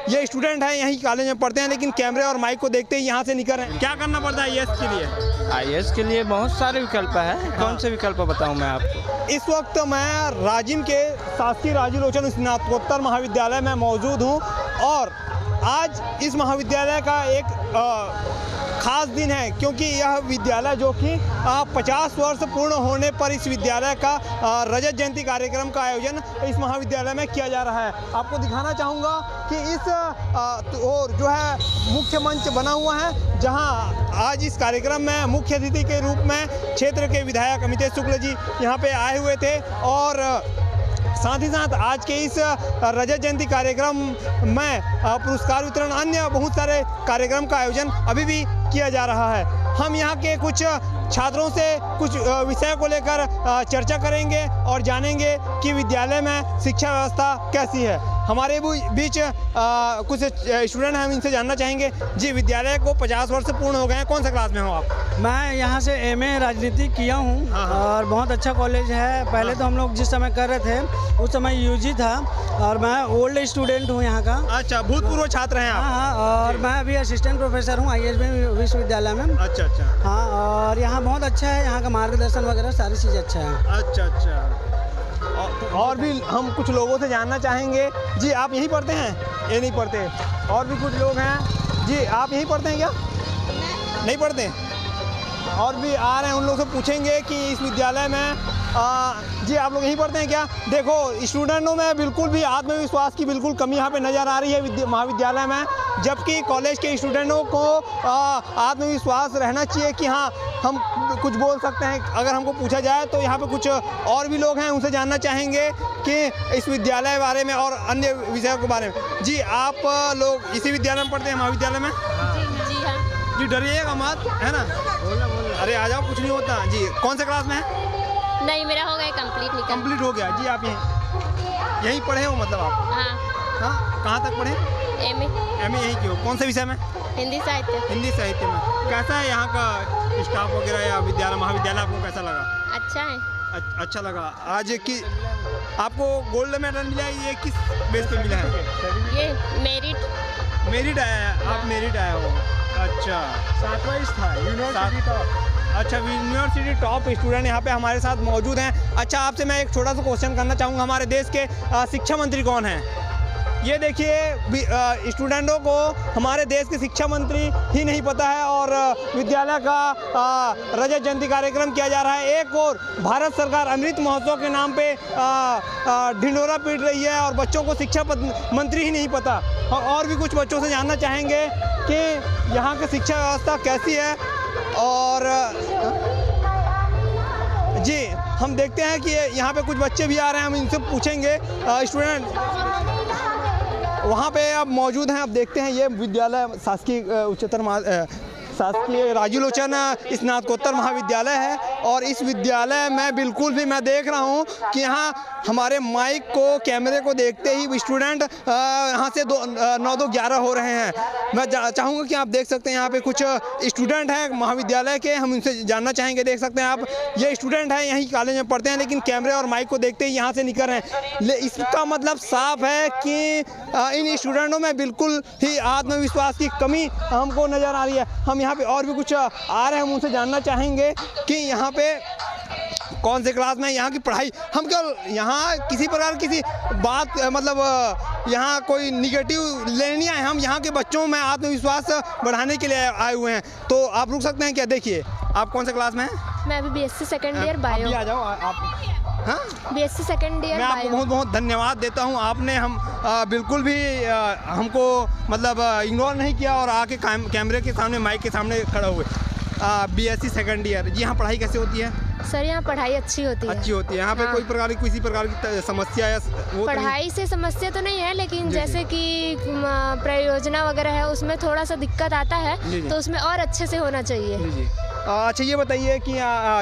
ये स्टूडेंट हैं, यहीं कॉलेज में पढ़ते हैं, लेकिन कैमरे और माइक को देखते ही यहाँ से निकल रहे हैं। क्या करना पड़ता है आईएएस के लिए? आईएएस के लिए बहुत सारे विकल्प है। कौन से विकल्प बताऊं मैं आपको? इस वक्त मैं राजिम के शासकीय राजूलोचन स्नातकोत्तर महाविद्यालय में मौजूद हूँ और आज इस महाविद्यालय का एक खास दिन है, क्योंकि यह विद्यालय जो कि 50 वर्ष पूर्ण होने पर इस विद्यालय का रजत जयंती कार्यक्रम का आयोजन इस महाविद्यालय में किया जा रहा है। आपको दिखाना चाहूँगा कि इस और जो है मुख्य मंच बना हुआ है, जहां आज इस कार्यक्रम में मुख्य अतिथि के रूप में क्षेत्र के विधायक अमितेश शुक्ल जी यहाँ पे आए हुए थे और साथ ही साथ आज के इस रजत जयंती कार्यक्रम में पुरस्कार वितरण, अन्य बहुत सारे कार्यक्रम का आयोजन अभी भी किया जा रहा है। हम यहाँ के कुछ छात्रों से कुछ विषय को लेकर चर्चा करेंगे और जानेंगे कि विद्यालय में शिक्षा व्यवस्था कैसी है। हमारे बीच कुछ स्टूडेंट हैं, हम इनसे जानना चाहेंगे। जी, विद्यालय को 50 वर्ष पूर्ण हो गए हैं, कौन सा क्लास में हो आप? मैं यहाँ से एमए राजनीति किया हूँ और बहुत अच्छा कॉलेज है। पहले तो हम लोग जिस समय कर रहे थे उस समय यूजी था और मैं ओल्ड स्टूडेंट हूँ यहाँ का। अच्छा, भूतपूर्व छात्र हैं आप? हाँ, और मैं अभी असिस्टेंट प्रोफेसर हूँ आईएएस विश्वविद्यालय में। अच्छा अच्छा। हाँ, और यहाँ बहुत अच्छा है, यहाँ का मार्गदर्शन वगैरह सारी चीज़ अच्छा है। अच्छा अच्छा। और भी हम कुछ लोगों से जानना चाहेंगे। जी, आप यहीं पढ़ते हैं? ये नहीं पढ़ते। और भी कुछ लोग हैं। जी, आप यहीं पढ़ते हैं क्या? नहीं पढ़ते। और भी आ रहे हैं, उन लोगों से पूछेंगे कि इस विद्यालय में जी आप लोग यहीं पढ़ते हैं क्या? देखो, स्टूडेंटों में बिल्कुल भी आत्मविश्वास की बिल्कुल कमी यहाँ पे नज़र आ रही है महाविद्यालय में, जबकि कॉलेज के स्टूडेंटों को आत्मविश्वास रहना चाहिए कि हाँ हम कुछ बोल सकते हैं अगर हमको पूछा जाए। तो यहाँ पे कुछ और भी लोग हैं, उनसे जानना चाहेंगे कि इस विद्यालय के बारे में और अन्य विषयों के बारे में। जी, आप लोग इसी विद्यालय में पढ़ते हैं, महाविद्यालय में? जी हाँ। जी, डरिएगा मत, है ना? अरे आ जाओ, कुछ नहीं होता। जी, कौन से क्लास में है? नहीं, मेरा हो गया कंप्लीट हो गया। जी, आप यहीं पढ़े हो मतलब आप? हाँ, कहाँ तक पढ़े? एमए यहीं की हो। कौन से विषय में? हिंदी साहित्य में। कैसा है यहाँ का स्टाफ वगैरह या महाविद्यालय आपको कैसा लगा? अच्छा है। अच्छा लगा। आज की आपको गोल्ड मेडल मिला है, ये किस बेस पे मिला है? ये मेरिट आया है। आप मेरिट आए हो? अच्छा, 7वां था यूनिवर्सिटी टॉप। अच्छा, यूनिवर्सिटी टॉप स्टूडेंट यहाँ पे हमारे साथ मौजूद हैं। अच्छा, आपसे मैं एक छोटा सा क्वेश्चन करना चाहूँगा। हमारे देश के शिक्षा मंत्री कौन हैं? ये देखिए, स्टूडेंटों को हमारे देश के शिक्षा मंत्री ही नहीं पता है और विद्यालय का रजत जयंती कार्यक्रम किया जा रहा है। एक और भारत सरकार अमृत महोत्सव के नाम पे ढिंढोरा पीट रही है और बच्चों को शिक्षा मंत्री ही नहीं पता। और भी कुछ बच्चों से जानना चाहेंगे कि यहाँ की शिक्षा व्यवस्था कैसी है। और जी, हम देखते हैं कि यहाँ पे कुछ बच्चे भी आ रहे हैं, हम इनसे पूछेंगे। स्टूडेंट वहाँ पे अब मौजूद हैं। अब देखते हैं, ये विद्यालय शासकीय राजूलोचन स्नातकोत्तर महाविद्यालय है और इस विद्यालय में बिल्कुल भी मैं देख रहा हूँ कि यहाँ हमारे माइक को, कैमरे को देखते ही स्टूडेंट यहाँ से 9-11 हो रहे हैं। मैं चाहूँगा कि आप देख सकते हैं यहाँ पे कुछ स्टूडेंट हैं महाविद्यालय के, हम उनसे जानना चाहेंगे। देख सकते हैं आप, ये स्टूडेंट हैं, यहीं कॉलेज में पढ़ते हैं, लेकिन कैमरे और माइक को देखते ही यहाँ से निकल रहे हैं। इसका मतलब साफ है कि इन स्टूडेंटों में बिल्कुल ही आत्मविश्वास की कमी हमको नज़र आ रही है। हम यहाँ पे और भी कुछ आ रहे हैं, हम उनसे जानना चाहेंगे कि यहाँ पे कौन से क्लास में यहाँ की पढ़ाई। हम केवल यहाँ किसी प्रकार किसी बात मतलब यहाँ कोई निगेटिव लेनी है, हम यहाँ के बच्चों में आत्मविश्वास बढ़ाने के लिए आए हुए हैं। तो आप रुक सकते हैं क्या? देखिए, आप कौन से क्लास में हैं? मैं अभी बीएससी सेकंड ईयर बायो। आ जाओ आप। हाँ, बीएससी सेकंड ईयर। मैं आपको बहुत बहुत धन्यवाद देता हूँ। आपने बिल्कुल भी हमको मतलब इग्नोर नहीं किया और आके कैमरे के सामने, माइक के सामने खड़ा हुए। BSc second year. जी, यहाँ पढ़ाई कैसे होती है? सर, यहाँ पढ़ाई अच्छी होती है। यहाँ पे कोई किसी प्रकार की समस्या या वो पढ़ाई से समस्या तो नहीं है, लेकिन जैसे कि परियोजना वगैरह है उसमें थोड़ा सा दिक्कत आता है, तो उसमें और अच्छे से होना चाहिए। अच्छा, ये बताइए कि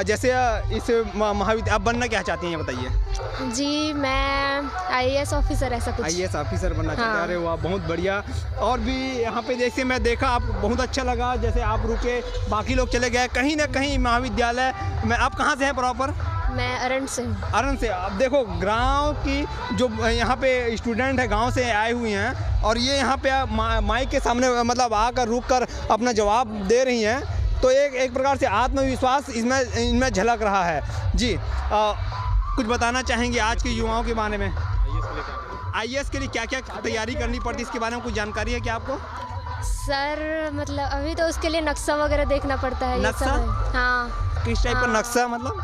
जैसे इस महाविद्यालय आप बनना क्या चाहती हैं, ये बताइए। जी, मैं आईएएस ऑफिसर, ऐसा कुछ। आईएएस ऑफिसर बनना चाहते हैं? हाँ। अरे वाह, बहुत बढ़िया। और भी यहाँ पे जैसे मैं देखा, आप बहुत अच्छा लगा, जैसे आप रुके, बाकी लोग चले गए। कहीं ना कहीं महाविद्यालय में आप कहाँ से हैं प्रॉपर? मैं अरंड से हूँ। अरन से। अब देखो गांव की जो यहाँ पे स्टूडेंट है गांव से आए हुए हैं और ये यहाँ पे माइक के सामने मतलब आकर रुक कर अपना जवाब दे रही हैं, तो एक प्रकार से आत्मविश्वास इनमें झलक रहा है। जी कुछ बताना चाहेंगे आज के युवाओं के बारे में? IAS के लिए क्या क्या तैयारी करनी पड़ती है, इसके बारे में कुछ जानकारी है क्या आपको? सर मतलब अभी तो उसके लिए नक्शा वगैरह देखना पड़ता है। नक्शा? हाँ। किस टाइप का नक्शा? मतलब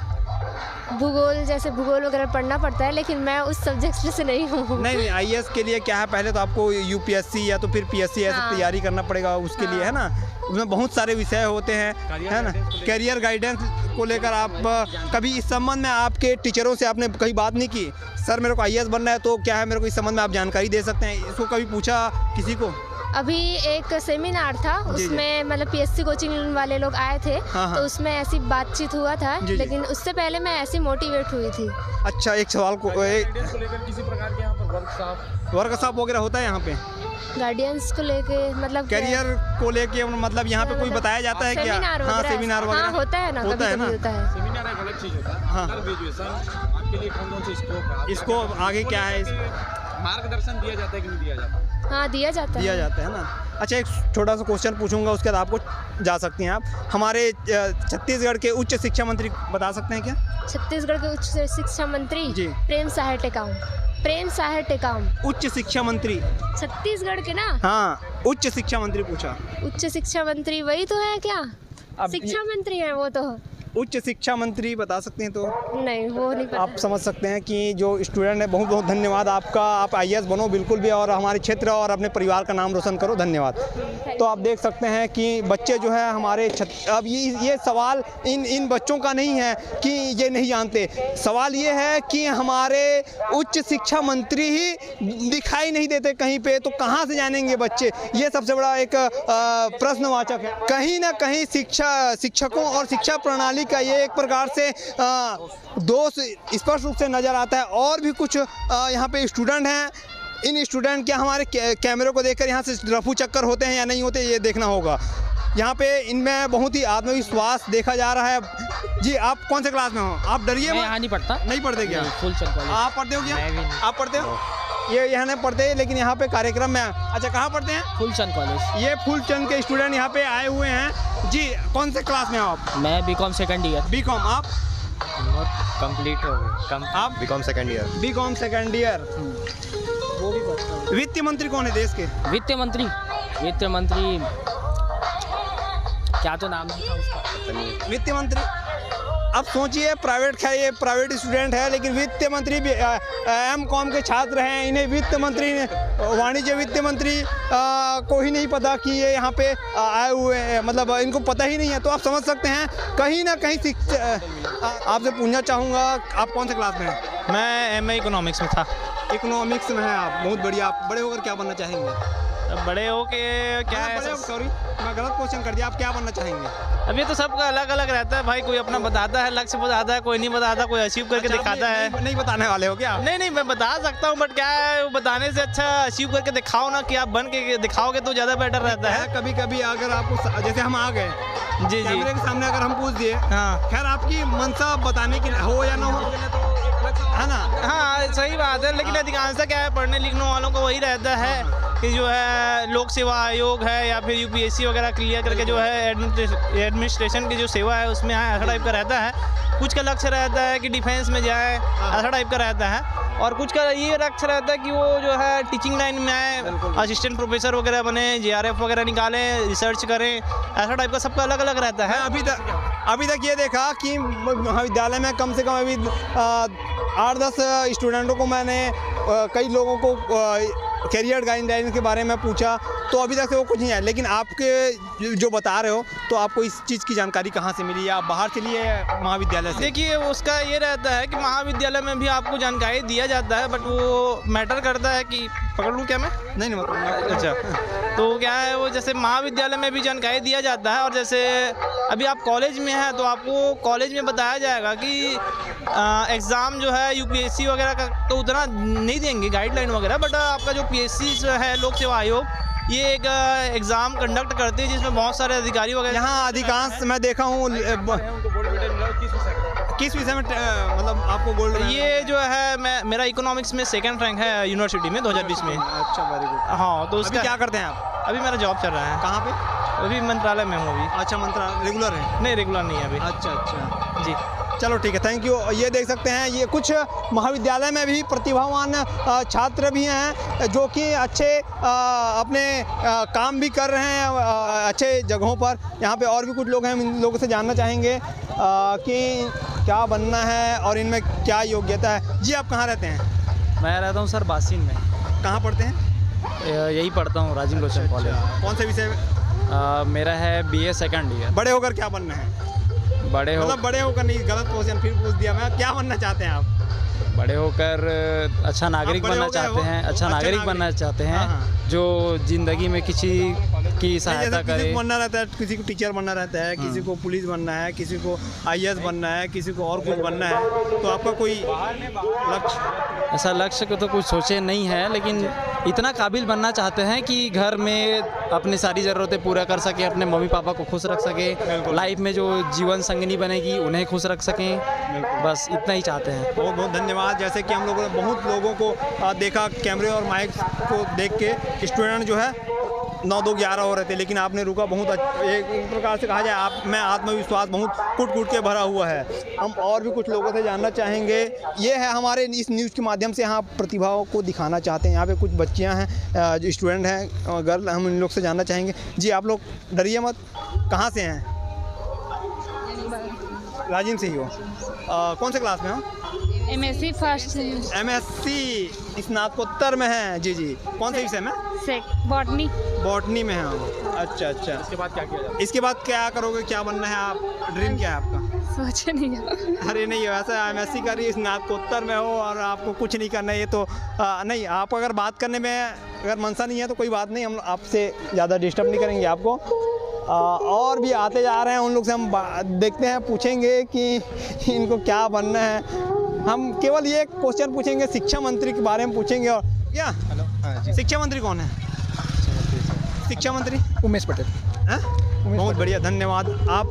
भूगोल, जैसे भूगोल वगैरह पढ़ना पड़ता है, लेकिन मैं उस सब्जेक्ट से नहीं हूँ। नहीं IAS के लिए क्या है, पहले तो आपको UPSC या तो फिर PSC ऐसे तैयारी करना पड़ेगा उसके लिए, है ना। उसमें बहुत सारे विषय होते हैं, है ना। कैरियर गाइडेंस को लेकर आप कभी इस संबंध में आपके टीचरों से आपने कहीं बात नहीं की, सर मेरे को IAS बनना है तो क्या है, मेरे को इस संबंध में आप जानकारी दे सकते हैं, इसको कभी पूछा किसी को? अभी एक सेमिनार था, उसमें मतलब PSC कोचिंग वाले लोग आए थे। हाँ। तो उसमें ऐसी बातचीत हुआ था, लेकिन उससे पहले मैं ऐसी मोटिवेट हुई थी। अच्छा, एक सवाल को लेकर किसी प्रकार के यहाँ पर वर्कशॉप वगैरह होता है यहाँ पे? गार्डियंस को लेके मतलब कैरियर को लेके मतलब यहाँ पे कोई बताया जाता है क्या? हाँ, सेमिनार वगैरह हाँ, होता है ना, होता है ना। होता है। सेमिनार एक अलग चीज होता है। हाँ। ग्रेजुएशन आपके लिए कौन से स्कोप है, इसको आगे क्या है, मार्गदर्शन दिया जाता है कि नहीं दिया जाता? हाँ, दिया जाता है ना। अच्छा, एक छोटा सा क्वेश्चन पूछूंगा, उसके बाद आपको जा सकती हैं आप। हमारे छत्तीसगढ़ के उच्च शिक्षा मंत्री बता सकते हैं क्या? छत्तीसगढ़ के उच्च शिक्षा मंत्री जी। प्रेम साहे टेकाम। उच्च शिक्षा मंत्री छत्तीसगढ़ के ना? हाँ, उच्च शिक्षा मंत्री पूछा। उच्च शिक्षा मंत्री वही तो है क्या? अब शिक्षा मंत्री है वो तो। उच्च शिक्षा मंत्री बता सकते हैं तो? नहीं, वो नहीं पता। आप समझ सकते हैं कि जो स्टूडेंट है, बहुत बहुत धन्यवाद आपका। आप IAS बनो बिल्कुल भी, और हमारे क्षेत्र और अपने परिवार का नाम रोशन करो। धन्यवाद। तो आप देख सकते हैं कि बच्चे जो है हमारे अब ये सवाल इन बच्चों का नहीं है कि ये नहीं जानते, सवाल ये है कि हमारे उच्च शिक्षा मंत्री ही दिखाई नहीं देते कहीं पे, तो कहाँ से जानेंगे बच्चे? ये सबसे बड़ा एक प्रश्नवाचक है। कहीं ना कहीं शिक्षकों और शिक्षा प्रणाली का ये एक प्रकार से दोष स्पष्ट रूप से नज़र आता है। और भी कुछ यहाँ पे स्टूडेंट हैं, इन स्टूडेंट क्या हमारे कैमरे को देखकर यहाँ से रफू चक्कर होते हैं या नहीं होते, ये देखना होगा। यहाँ पे इनमें बहुत ही आत्मविश्वास देखा जा रहा है। जी, आप कौन से क्लास में हो? आप डरिए मत। यहाँ नहीं पढ़ता। नहीं पढ़ते क्या? फुल चंद कॉलेज। आप पढ़ते हो क्या? आप पढ़ते हो? ये यहाँ नहीं पढ़ते, लेकिन यहाँ पे कार्यक्रम में। अच्छा, कहाँ पढ़ते हैं? फूलचंद कॉलेज। ये फूलचंद के स्टूडेंट यहाँ पे आए हुए हैं। जी, कौन से क्लास में हो आप? मैं BCom सेकंड ईयर। BCom। आप? कंप्लीट हो गए। आप? BCom second year. BCom second year. वो भी पढ़ता। वित्त मंत्री कौन है देश के? वित्त मंत्री क्या तो नाम था उसका? वित्त मंत्री। अब सोचिए, ये प्राइवेट स्टूडेंट है, लेकिन वित्त मंत्री भी MCom के छात्र हैं। इन्हें वित्त मंत्री, वाणिज्य वित्त मंत्री को ही नहीं पता कि ये यहाँ पे आए हुए हैं, मतलब इनको पता ही नहीं है। तो आप समझ सकते हैं कहीं ना कहीं आपसे पूछना चाहूँगा, आप कौन से क्लास में हैं? मैं MA इकोनॉमिक्स में था। इकोनॉमिक्स में हैं आप, बहुत बढ़िया। आप बड़े होकर क्या बनना चाहेंगे? बड़े हो के क्या है, सॉरी मैं गलत क्वेश्चन कर दिया। आप क्या बनना चाहेंगे? अब ये तो सबका अलग अलग रहता है भाई। कोई अपना बताता है, लक्ष्य बताता है, कोई नहीं बताता, कोई अचीव करके दिखाता है। नहीं बताने वाले हो क्या? नहीं, मैं बता सकता हूँ, बट क्या है, वो बताने से अच्छा अचीव करके दिखाओ ना, कि आप बन के दिखाओगे तो ज़्यादा बेटर रहता है। कभी कभी अगर आपको, जैसे हम आ गए जी कैमरे के सामने, अगर हम पूछ दिए, हाँ, खैर आपकी मनसा बताने की हो या ना हो, है ना। हाँ, सही बात है, लेकिन अधिकांशतः क्या है, पढ़ने लिखने वालों को वही रहता है कि जो है लोक सेवा आयोग है या फिर UPSC वगैरह क्लियर करके जो है एडमिनिस्ट्रेशन की जो सेवा है उसमें ऐसा टाइप का रहता है। कुछ का लक्ष्य रहता है कि डिफेंस में जाए, ऐसा टाइप का रहता है। और कुछ का ये लक्ष्य रहता है कि वो जो है टीचिंग लाइन में आए, असिस्टेंट प्रोफेसर वगैरह बने, JRF वगैरह निकालें, रिसर्च करें, ऐसा टाइप का सबका अलग अलग रहता है। अभी तक ये देखा कि महाविद्यालय में कम से कम अभी 8-10 स्टूडेंटों को मैंने, कई लोगों को कैरियर गाइडलाइन के बारे में पूछा, तो अभी तक से वो कुछ नहीं है। लेकिन आपके जो बता रहे हो, तो आपको इस चीज़ की जानकारी कहाँ से मिली, या बाहर से लिए महाविद्यालय से? देखिए, उसका ये रहता है कि महाविद्यालय में भी आपको जानकारी दिया जाता है, बट वो मैटर करता है कि, पकड़ लूँ क्या मैं? नहीं मतलब। अच्छा, तो क्या है, वो जैसे महाविद्यालय में भी जानकारी दिया जाता है, और जैसे अभी आप कॉलेज में हैं तो आपको कॉलेज में बताया जाएगा कि एग्ज़ाम जो है UPSC वगैरह का तो उतना नहीं देंगे गाइडलाइन वगैरह, बट आपका जो PSC है, लोक सेवा आयोग, ये एक एग्ज़ाम कंडक्ट करती है जिसमें बहुत सारे अधिकारी वगैरह। यहाँ अधिकांश मैं देखा हूँ किस विषय में मतलब आपको गोल्ड ये जो है मेरा इकोनॉमिक्स में सेकंड रैंक है यूनिवर्सिटी में 2020 में। अच्छा, वेरी गुड। हाँ, तो अभी उसका क्या करते हैं आप? अभी मेरा जॉब चल रहा है। कहाँ पे? अभी मंत्रालय में हूँ अभी। अच्छा, मंत्रालय रेगुलर है? नहीं, रेगुलर नहीं है अभी। अच्छा अच्छा जी, चलो ठीक है, थैंक यू। ये देख सकते हैं, ये कुछ महाविद्यालय में भी प्रतिभावान छात्र भी हैं जो कि अच्छे अपने काम भी कर रहे हैं अच्छे जगहों पर। यहाँ पे और भी कुछ लोग हैं, हम इन लोगों से जानना चाहेंगे कि क्या बनना है और इनमें क्या योग्यता है। जी, आप कहाँ रहते हैं? मैं रहता हूँ सर बासिन में। कहाँ पढ़ते हैं? यही पढ़ता हूँ राजीव लोचन कॉलेज। कौन से विषय में? मेरा है BA सेकंड ईयर। बड़े होकर क्या बनना है? बड़े मतलब बड़े होकर नहीं, गलत क्वेश्चन फिर पूछ दिया मैं। क्या बनना चाहते हैं आप? बड़े होकर अच्छा नागरिक बड़े बनना हो गए चाहते हो? हैं। अच्छा नागरिक नागरिक। बनना चाहते हैं, हाँ, हाँ। जो ज़िंदगी में किसी की सहायता जैसे किसी करे। को बनना रहता है, किसी को टीचर बनना रहता है, किसी को पुलिस बनना है, किसी को IAS बनना है, किसी को और कुछ बनना है। तो आपका कोई लक्ष्य? ऐसा लक्ष्य को तो कुछ सोचे नहीं है, लेकिन इतना काबिल बनना चाहते हैं कि घर में अपनी सारी ज़रूरतें पूरा कर सके, अपने मम्मी पापा को खुश रख सके, लाइफ में जो जीवन संगिनी बनेगी उन्हें खुश रख सकें। बस इतना ही चाहते हैं। बहुत बहुत धन्यवाद। जैसे कि हम लोगों ने बहुत लोगों को देखा कैमरे और माइक को देख के, स्टूडेंट जो है 9-2-11 हो रहे थे, लेकिन आपने रुका। बहुत एक प्रकार से कहा जाए आप में आत्मविश्वास बहुत कूट के भरा हुआ है। हम और भी कुछ लोगों से जानना चाहेंगे। ये है हमारे इस न्यूज़ के माध्यम से यहाँ प्रतिभाओं को दिखाना चाहते हैं। यहाँ पे कुछ बच्चियाँ हैं, जो स्टूडेंट हैं, गर्ल। हम इन लोग से जानना चाहेंगे। जी, आप लोग डरिए मत। कहाँ से हैं? राजिम से ही हो? कौन से क्लास में हो? MSc फर्स्ट MSc स्नातकोत्तर में हैं। जी जी, कौन से विषय में? बॉटनी। बॉटनी में हैं हम। अच्छा अच्छा। इसके बाद क्या किया जाता है? इसके बाद क्या करोगे? क्या बनना है आप? ड्रीम क्या है आपका? सोचे नहीं है। अरे नहीं, वैसे MSc कर रही है, स्नातकोत्तर में हो और आपको कुछ नहीं करना है। ये तो नहीं, आप अगर बात करने में अगर मनसा नहीं है तो कोई बात नहीं, हम आपसे ज़्यादा डिस्टर्ब नहीं करेंगे आपको। और भी आते जा रहे हैं, उन लोग से हम देखते हैं, पूछेंगे कि इनको क्या बनना है। हम केवल ये क्वेश्चन पूछेंगे, शिक्षा मंत्री के बारे में पूछेंगे। और क्या? हेलो, हाँ जी। शिक्षा मंत्री कौन है? शिक्षा मंत्री उमेश पटेल। हैं? बहुत बढ़िया, धन्यवाद। आप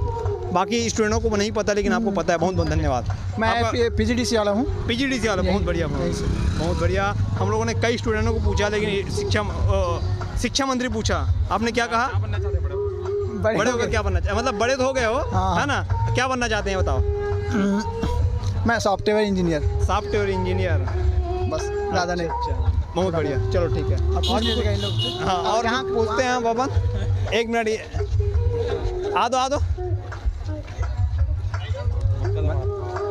बाकी स्टूडेंटों को नहीं पता, लेकिन आपको पता है। बहुत बहुत धन्यवाद। मैं PGDC वाला हूँ। PGDC वाला, बहुत बढ़िया, बहुत बढ़िया। हम लोगों ने कई स्टूडेंटों को पूछा, लेकिन शिक्षा मंत्री पूछा, आपने क्या कहा? बनना चाहते हैं बड़े होकर क्या बनना चाहिए? मतलब बड़े तो हो गए हो, है ना? क्या बनना चाहते हैं बताओ? मैं सॉफ्टवेयर इंजीनियर। सॉफ्टवेयर इंजीनियर, बस ज़्यादा नहीं। अच्छा, बहुत बढ़िया, चलो ठीक है। और हाँ, और यहाँ पूछते हैं पवन, 1 मिनट। आ दो।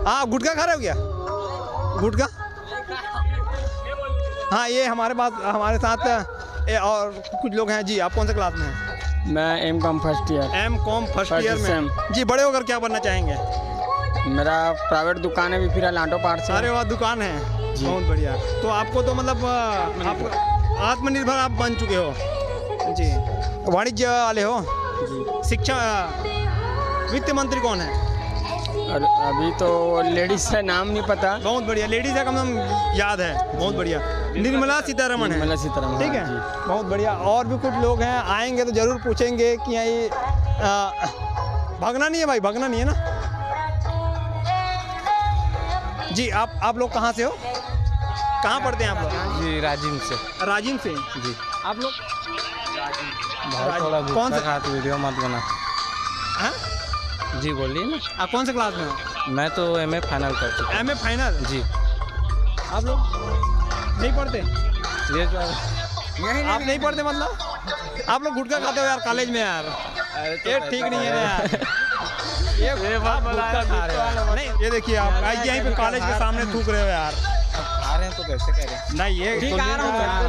हाँ, गुटखा खा रहे हो क्या? गुटखा? हाँ, ये हमारे साथ और कुछ लोग हैं। जी, आप कौन से क्लास में हैं? मैं M.Com first year. M.Com first year में। जी, बड़े होकर क्या बनना चाहेंगे? मेरा प्राइवेट दुकान है, भी फिर लांटो पार्ट से। अरे वाह, दुकान है, बहुत बढ़िया। तो आपको तो मतलब आप आत्मनिर्भर आप बन चुके हो। जी, वाणिज्य वाले हो? जी। शिक्षा वित्त मंत्री कौन है? अभी तो लेडीज का नाम नहीं पता। बहुत बढ़िया, लेडीज का कम याद है। बहुत बढ़िया, निर्मला सीतारमण है। निर्मला सीतारमण, ठीक है, बहुत बढ़िया। और भी कुछ लोग हैं, आएंगे तो ज़रूर पूछेंगे कि ये भागना नहीं है भाई, भागना नहीं है ना। जी, आप लोग कहाँ से हो? कहाँ पढ़ते हैं आप लोग? जी, राजिम से। राजिम से? जी। आप लोग थोड़ा कौन से? खाते वीडियो मत बना। हाँ? जी, बोलिए ना। आप कौन से क्लास में हो? मैं तो MA फाइनल कर चुका MA फाइनल? जी। आप लोग नहीं पढ़ते? ये जो आप नहीं पढ़ते मतलब? आप लोग गुटखा खाते हो यार कॉलेज में यार। ये ठीक नहीं है ना यार। ये बात गुटखा खा रहे हो। नहीं, ये देखिए आप यहीं पे कॉलेज के सामने थूक रहे हो यार। खा रहे हैं तो कैसे कह रहे हैं? नहीं, ये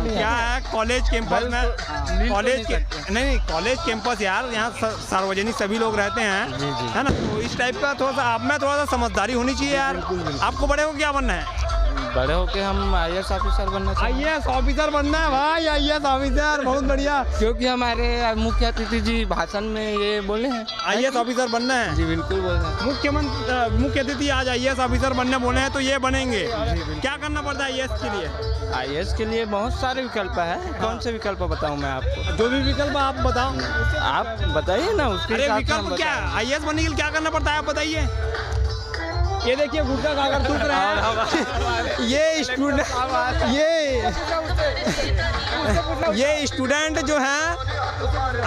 क्या है, कॉलेज कैंपस में, कॉलेज के नहीं, कॉलेज कैंपस यार, यहाँ सार्वजनिक सभी लोग रहते हैं, है ना? तो इस टाइप का थोड़ा सा आप में थोड़ा सा समझदारी होनी चाहिए यार। आपको बड़े हो क्या बनना है? बड़े होके हम IAS ऑफिसर बनना चाहिए। IAS ऑफिसर बनना है भाई, IAS ऑफिसर, बहुत बढ़िया। क्योंकि हमारे मुख्य अतिथि जी भाषण में ये बोले हैं IAS ऑफिसर बनना है। जी, बिल्कुल बोल रहे हैं। मुख्य अतिथि आज IAS ऑफिसर बनने बोले हैं, तो ये बनेंगे। क्या करना पड़ता है IAS के लिए? IAS के लिए बहुत सारे विकल्प है। कौन से विकल्प बताऊं मैं आपको? जो भी विकल्प आप बताओ। आप बताइए ना, उसके अरे हिसाब से विकल्प हम क्या? बताएंगे। IAS बनने के लिए क्या करना पड़ता है आप बताइए। ये देखिए गुटखा खाकर थूक रहे हैं। ये स्टूडेंट जो हैं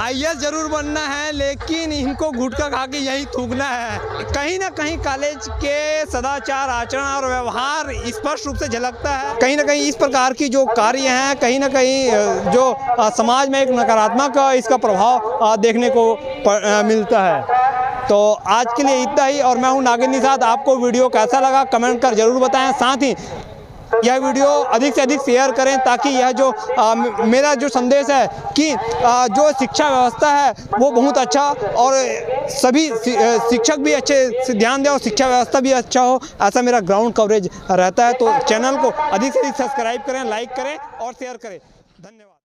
IAS जरूर बनना है, लेकिन इनको गुटखा खा के यही थूकना है। कहीं ना कहीं कॉलेज के सदाचार, आचरण और व्यवहार स्पष्ट रूप से झलकता है। कहीं ना कहीं इस प्रकार की जो कार्य हैं, कहीं ना कहीं जो समाज में एक नकारात्मक इसका प्रभाव देखने को मिलता है। तो आज के लिए इतना ही, और मैं हूं नागिन निषाद। आपको वीडियो कैसा लगा कमेंट कर जरूर बताएं। साथ ही यह वीडियो अधिक से अधिक शेयर करें, ताकि यह जो मेरा जो संदेश है कि जो शिक्षा व्यवस्था है वो बहुत अच्छा, और सभी शिक्षक भी अच्छे से ध्यान दें और शिक्षा व्यवस्था भी अच्छा हो, ऐसा मेरा ग्राउंड कवरेज रहता है। तो चैनल को अधिक से अधिक सब्सक्राइब करें, लाइक करें और शेयर करें। धन्यवाद।